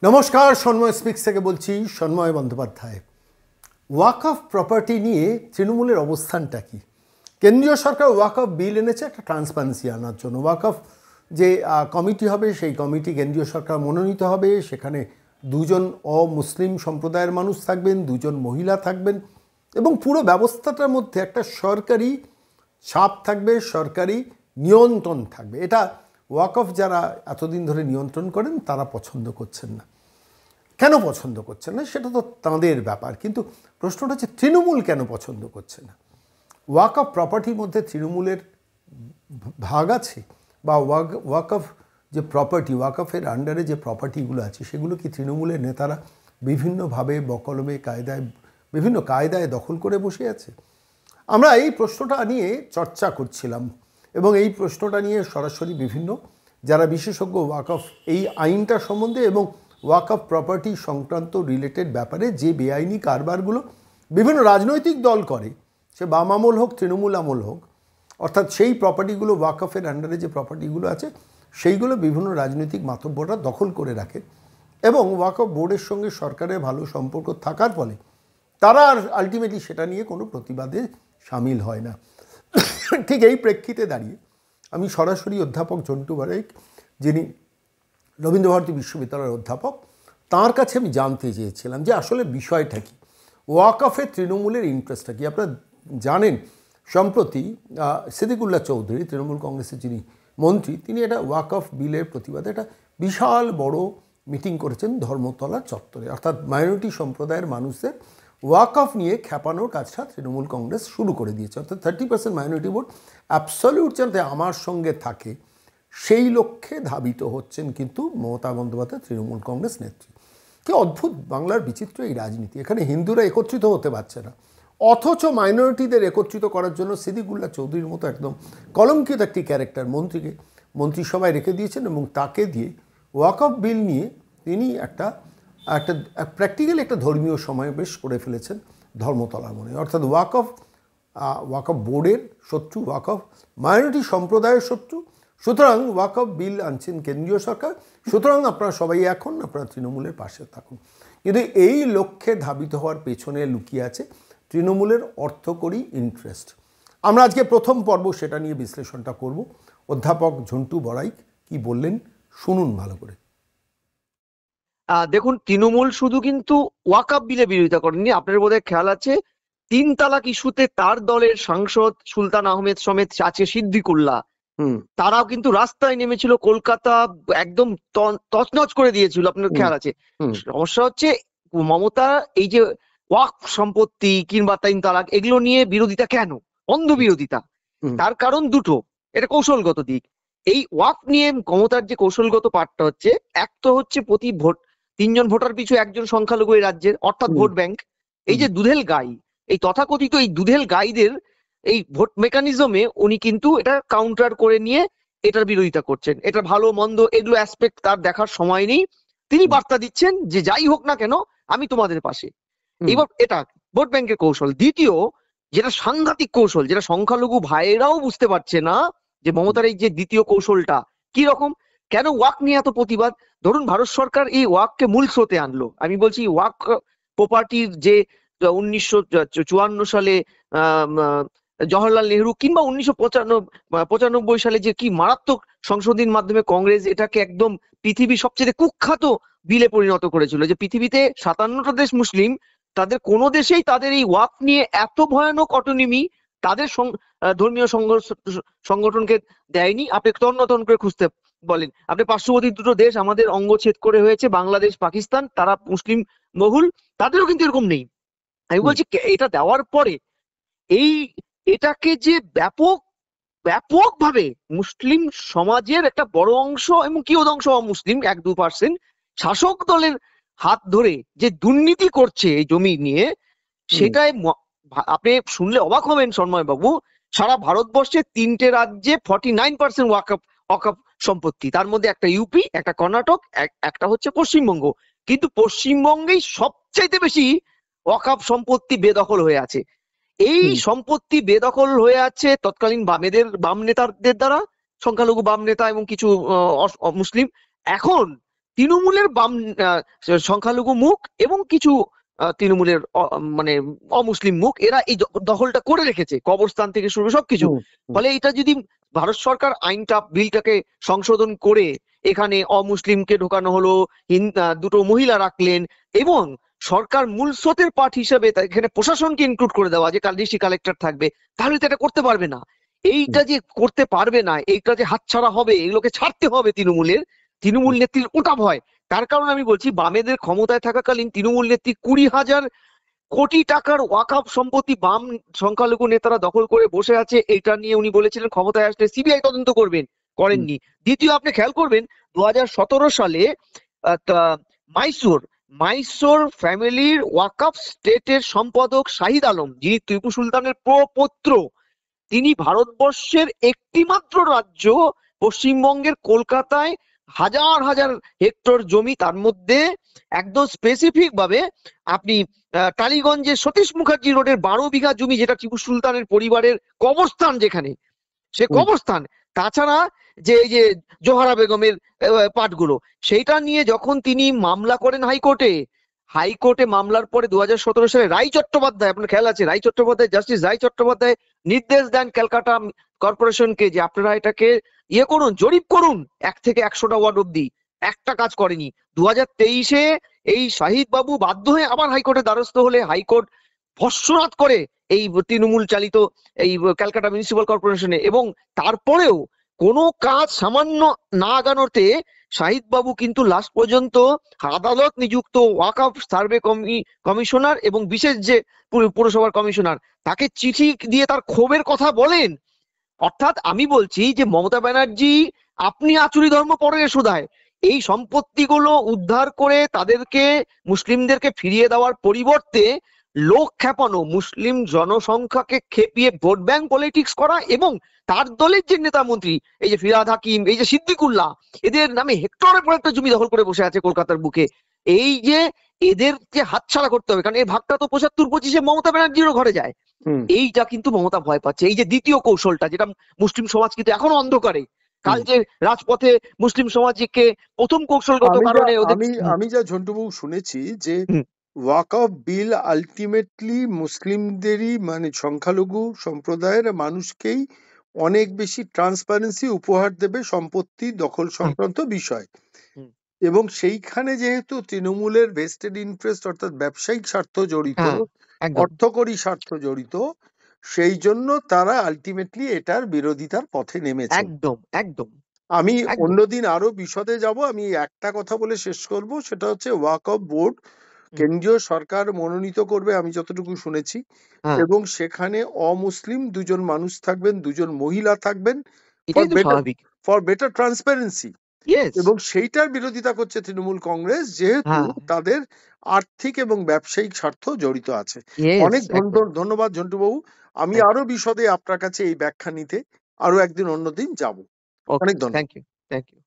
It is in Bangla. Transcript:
নমস্কার, সন্ময় স্পিক্স থেকে বলছি, সন্ময় বন্দ্যোপাধ্যায়। ওয়াকফ প্রপার্টি নিয়ে তৃণমূলের অবস্থানটা কি? কেন্দ্রীয় সরকার ওয়াকফ বিল এনেছে একটা ট্রান্সপারেন্সি আনার জন্য। ওয়াকফ যে কমিটি হবে, সেই কমিটি কেন্দ্রীয় সরকার মনোনীত হবে। সেখানে দুজন অমুসলিম সম্প্রদায়ের মানুষ থাকবেন, দুজন মহিলা থাকবেন, এবং পুরো ব্যবস্থাটার মধ্যে একটা সরকারি ছাপ থাকবে, সরকারি নিয়ন্ত্রণ থাকবে। এটা ওয়াকফ যারা এতদিন ধরে নিয়ন্ত্রণ করেন তারা পছন্দ করছেন না। কেন পছন্দ করছেন না সেটা তো তাঁদের ব্যাপার, কিন্তু প্রশ্নটা হচ্ছে তৃণমূল কেন পছন্দ করছে না? ওয়াকফ প্রপার্টির মধ্যে তৃণমূলের ভাগ আছে? বা ওয়াকফ যে প্রপার্টি, ওয়াকফের আন্ডারে যে প্রপার্টিগুলো আছে সেগুলো কি তৃণমূলের নেতারা বিভিন্নভাবে বকলমে বিভিন্ন কায়দায় দখল করে বসে আছে? আমরা এই প্রশ্নটা নিয়ে চর্চা করছিলাম, এবং এই প্রশ্নটা নিয়ে সরাসরি বিভিন্ন যারা বিশেষজ্ঞ ওয়াকফ এই আইনটা সম্বন্ধে এবং ওয়াকফ প্রপার্টি সংক্রান্ত রিলেটেড ব্যাপারে যে বেআইনি কারবারগুলো বিভিন্ন রাজনৈতিক দল করে, সে বাম আমল হোক তৃণমূল আমল হোক, অর্থাৎ সেই প্রপার্টিগুলো ওয়াকফের আন্ডারে যে প্রপার্টিগুলো আছে সেইগুলো বিভিন্ন রাজনৈতিক মাতব্বররা দখল করে রাখে, এবং ওয়াকফ বোর্ডের সঙ্গে সরকারের ভালো সম্পর্ক থাকার ফলে তারা আর আলটিমেটলি সেটা নিয়ে কোনো প্রতিবাদে সামিল হয় না। ঠিক এই প্রেক্ষিতে দাঁড়িয়ে আমি সরাসরি অধ্যাপক ঝন্টু বড়াইক, যিনি রবীন্দ্রভারতী বিশ্ববিদ্যালয়ের অধ্যাপক, তাঁর কাছে আমি জানতে চেয়েছিলাম যে আসলে বিষয়টা কি, ওয়াকফে তৃণমূলের ইন্টারেস্টটা কি। আপনারা জানেন সম্প্রতি সিদ্দিকুল্লাহ চৌধুরী, তৃণমূল কংগ্রেসের যিনি মন্ত্রী, তিনি এটা ওয়াকফ বিলের প্রতিবাদে একটা বিশাল বড় মিটিং করেছেন ধর্মতলা চত্বরে। অর্থাৎ মাইনরিটি সম্প্রদায়ের মানুষদের ওয়াকফ নিয়ে খেপানোর কাজটা তৃণমূল কংগ্রেস শুরু করে দিয়েছে। অর্থাৎ 30% মাইনরিটি ভোট অ্যাবসলিউট যাতে আমার সঙ্গে থাকে সেই লক্ষ্যে ধাবিত হচ্ছেন কিন্তু মমতা বন্দ্যোপাধ্যায়, তৃণমূল কংগ্রেস নেত্রী। কি অদ্ভুত বাংলার বিচিত্র এই রাজনীতি! এখানে হিন্দুরা একত্রিত হতে পারছে না, অথচ মাইনরিটিদের একত্রিত করার জন্য সিদ্দিকুল্লাহ চৌধুরীর মতো একদম কলঙ্কিত একটি ক্যারেক্টার মন্ত্রিসভায় রেখে দিয়েছেন, এবং তাকে দিয়ে ওয়াকফ বিল নিয়ে তিনি একটা প্র্যাকটিক্যালি একটা ধর্মীয় সমাবেশ করে ফেলেছেন ধর্মতলার মনে। অর্থাৎ ওয়াকফ বোর্ডের শত্রু, ওয়াকফ মাইনরিটি সম্প্রদায়ের শত্রু। সুতরাং ওয়াকফ বিল আনছেন কেন্দ্রীয় সরকার, সুতরাং আপনারা সবাই এখন আপনারা তৃণমূলের পাশে থাকুন। কিন্তু এই লক্ষ্যে ধাবিত হওয়ার পেছনে লুকিয়ে আছে তৃণমূলের অর্থকরী ইন্টারেস্ট। আমরা আজকে প্রথম পর্ব সেটা নিয়ে বিশ্লেষণটা করব। অধ্যাপক ঝন্টু বড়াইক কি বললেন শুনুন ভালো করে। দেখুন, তৃণমূল শুধু কিন্তু ওয়াকফ বিলে বিরোধিতা করেননি। আপনার বোধহয় খেয়াল আছে, 3 তালাক ইস্যুতে তার দলের সাংসদ সুলতান আহমেদ সমেত আছে সিদ্দিকুল্লাহ, তারাও কিন্তু রাস্তায় নেমেছিল, কলকাতা একদম তছনছ করে দিয়েছিল। আপনার খেয়াল আছে। সমস্যা হচ্ছে মমতা এই যে ওয়াকফ সম্পত্তি কিংবা 3 তালাক এগুলো নিয়ে বিরোধিতা কেন, অন্ধ বিরোধিতা, তার কারণ দুটো। এটা কৌশলগত দিক। এই ওয়াকফ নিয়ে মমতার যে কৌশলগত পার্টটা হচ্ছে, এক তো হচ্ছে প্রতি 3 জন ভোটার পিছু একজন সংখ্যালঘু এই রাজ্যের, অর্থাৎ ভোট ব্যাংক। এই যে দুধেল গাই, এই তথাকথিত এই দুধেল গাইদের এই ভোট মেকানিজমে উনি কিন্তু এটা কাউন্টার করে নিয়ে এটার বিরোধিতা করছেন। এটা ভালো মন্দ এগুলো অ্যাসপেক্ট তার দেখার সময় নেই। তিনি বার্তা দিচ্ছেন যে যাই হোক না কেন আমি তোমাদের পাশে। এবার এটা ভোট ব্যাংকের কৌশল। দ্বিতীয়, যেটা সাংঘাতিক কৌশল, যেটা সংখ্যালঘু ভাইয়েরাও বুঝতে পারছে না, যে মমতার এই যে দ্বিতীয় কৌশলটা কি রকম। কেন ওয়াকফ নিয়ে এত প্রতিবাদ? ধরুন, ভারত সরকার এই ওয়াকফকে মূল স্রোতে আনলো। আমি বলছি ওয়াকফ প্রপার্টির যে 1954 সালে জওহরলাল নেহরু কিংবা 1995 সালে যে কি মারাত্মক সংশোধনীর মাধ্যমে কংগ্রেস এটাকে একদম পৃথিবীর সবচেয়ে কুখ্যাত বিলে পরিণত করেছিল, যে পৃথিবীতে 57টা দেশ মুসলিম, তাদের কোন দেশেই তাদের এই ওয়াকফ নিয়ে এত ভয়ানক অটোনমি তাদের ধর্মীয় সংগঠনকে দেয়নি। আপনি তন্ন করে খুঁজতে বলেন, আপনি পার্শ্ববর্তী দুটো দেশ আমাদের অঙ্গচ্ছেদ করে হয়েছে, বাংলাদেশ পাকিস্তান, তারা মুসলিম বহুল, তাদেরও কিন্তু এরকম নেই। আমি বলছি এটা দেওয়ার পরে এটাকে যে ব্যাপকভাবে মুসলিম সমাজের একটা বড় অংশ এবং কিয়দংশ অমুসলিম 1-2% শাসক দলের হাত ধরে যে দুর্নীতি করছে এই জমি নিয়ে, সেটাই আপনি শুনলে অবাক হবেন সন্ময় বাবু। সারা ভারতবর্ষে 3টে রাজ্যে 49% ওয়াকফ সম্পত্তি, তার মধ্যে একটা ইউপি, একটা কর্ণাটক, একটা হচ্ছে পশ্চিমবঙ্গ। কিন্তু পশ্চিমবঙ্গেই সবচাইতে বেশি ওয়াকফ সম্পত্তি বেদখল হয়ে আছে। এই সম্পত্তি বেদখল হয়ে আছে তৎকালীন বাম নেতাদের দ্বারা, সংখ্যালঘু বাম নেতা এবং কিছু মুসলিম। এখন তৃণমূলের বাম সংখ্যালঘু মুখ এবং কিছু তৃণমূলের মানে অমুসলিম মুখ, এরা এই দখলটা করে রেখেছে, কবরস্থান থেকে শুরু সবকিছু। ফলে এটা যদি ভারত সরকার বিলটাকে সংশোধন করে এখানে অমুসলিমকে ঢোকানো হলো, দুটো মহিলা রাখলেন, এবং সরকার মূল স্রোতের পাঠ হিসেবে এখানে প্রশাসনকে ইনক্লুড করে দেওয়া, যে ডিস্ট্রিক্ট কালেক্টর থাকবে, তাহলে তো এটা করতে পারবে না। এইটা যে করতে পারবে না, এইটা যে হাতছাড়া হবে, এগুলোকে ছাড়তে হবে তৃণমূল নেত্রীর ওটা ভয়। তার কারণে আমি বলছি, বামেদের ক্ষমতায় থাকাকালীন তৃণমূল নেত্রী 20,000 কোটি টাকার ওয়াকফ সম্পত্তি বাম সংখ্যালঘু নেতারা দখল করে বসে আছে। এটা নিয়ে উনি বলেছিলেন ক্ষমতায় আসলে সিবিআই তদন্ত করবেন, করেননি। দ্বিতীয়, আপনি খেয়াল করবেন 2017 সালে মাইসোর ফ্যামিলির ওয়াকফ স্টেটের সম্পাদক শাহিদ আলম, যিনি টিপু সুলতানের প্রপৌত্র, তিনি ভারতবর্ষের একটিমাত্র রাজ্য পশ্চিমবঙ্গের কলকাতায় হাজার হাজার হেক্টর জমি, তার মধ্যে একদম স্পেসিফিক ভাবে আপনি টালিগঞ্জে সতীশ মুখার্জি রোডের 12 বিঘা জমি, যেটা টিপু সুলতানের পরিবারের কবরস্থান, যেখানে সে কবরস্থান, তাছাড়া যে এই যে জোহরা বেগমের পাটগুলো, সেইটা নিয়ে যখন তিনি মামলা করেন হাইকোর্টে মামলার পরে 2017 সালে রায় চট্টোপাধ্যায়, আপনার খেয়াল আছে, জাস্টিস রায় চট্টোপাধ্যায় নির্দেশ দেন ক্যালকাটা কর্পোরেশনকে যে আপনারা এটাকে করুন, জরিপ করুন 1 থেকে 100টা ওয়ার্ড অব্দি। একটা কাজ করেনি। 2023-এ এই শাহিদ বাবু বাধ্য হয়ে আবার হাইকোর্টের দ্বারস্থ হলে হাইকোর্ট ভর্ৎসনাদ করে এই তৃণমূল চালিত এই ক্যালকাটা মিউনিসিপাল কর্পোরেশনে, এবং তারপরেও কোনো কাজ সামান্য না আগানোতে শাহিদ বাবু কিন্তু লাস্ট পর্যন্ত আদালত নিযুক্ত ওয়াকফ সার্ভে কমিশনার এবং বিশেষ যে পুরসভার কমিশনার, তাকে চিঠি দিয়ে তার ক্ষোভের কথা বলেন। অর্থাৎ আমি বলছি যে মমতা ব্যানার্জি, আপনি আচুরি ধর্ম পরে শোধায় এই সম্পত্তিগুলো উদ্ধার করে তাদেরকে মুসলিমদেরকে ফিরিয়ে দেওয়ার পরিবর্তে লোক খেপানো, মুসলিম জনসংখ্যাকে খেপিয়ে ভোট ব্যাংক পলিটিক্স করা, এবং তার দলের যে নেতা মন্ত্রী, এই যে ফিরহাদ হাকিম, এই যে সিদ্দিকুল্লাহ, এদের নামে হেক্টরের পর একটা জমি দখল করে বসে আছে কলকাতার বুকে। এই যে এদের যে হাতছাড়া করতে হবে, কারণ এই ভাগটা তো 75-25-এ মমতা ব্যানার্জিরও ঘরে যায়। এইটা কিন্তু মমতা ভয় পাচ্ছে। এই যে দ্বিতীয় কৌশলটা, যেটা মুসলিম সমাজ কিন্তু এখনো অন্ধকারে, কাল যে রাজপথে মুসলিম সমাজকে প্রথম কৌশলগত কারণে আমি যা ঝন্টুবাবু শুনেছি যে ওয়াকফ বিল আলটিমেটলি মুসলিমদেরই মানে সংখ্যালঘু সম্প্রদায়ের মানুষকেই অনেক বেশি ট্রান্সপারেন্সি উপহার দেবে সম্পত্তি দখল সংক্রান্ত বিষয়, এবং সেইখানে যেহেতু তৃণমূলের ভেস্টেড ইন্টারেস্ট অর্থাৎ ব্যবসায়িক স্বার্থ জড়িত, অর্থকরী স্বার্থ জড়িত, সেই জন্য তারা আলটিমেটলি এটার বিরোধিতার পথে নেমেছে। একদম। আমি অন্যদিন আরো বিশদে যাব, আমি একটা কথা বলে শেষ করব, সেটা হচ্ছে ওয়াকফ বোর্ড কেন্দ্রীয় সরকার মনোনীত করবে আমি যতটুকু শুনেছি, এবং সেখানে অমুসলিম 2 জন মানুষ থাকবেন, 2 জন মহিলা থাকবেন, ফর বেটার ট্রান্সপারেন্সি, এবং সেইটার বিরোধিতা করছে তৃণমূল কংগ্রেস, যেহেতু তাদের আর্থিক এবং ব্যবসায়িক স্বার্থ জড়িত আছে। অনেক ধন্যবাদ ঝন্টুবাবু। আমি আরো বিশদে আপনার কাছে এই ব্যাখ্যা নিতে আরো একদিন অন্যদিন যাব। অনেক ধন্যবাদ। Thank you.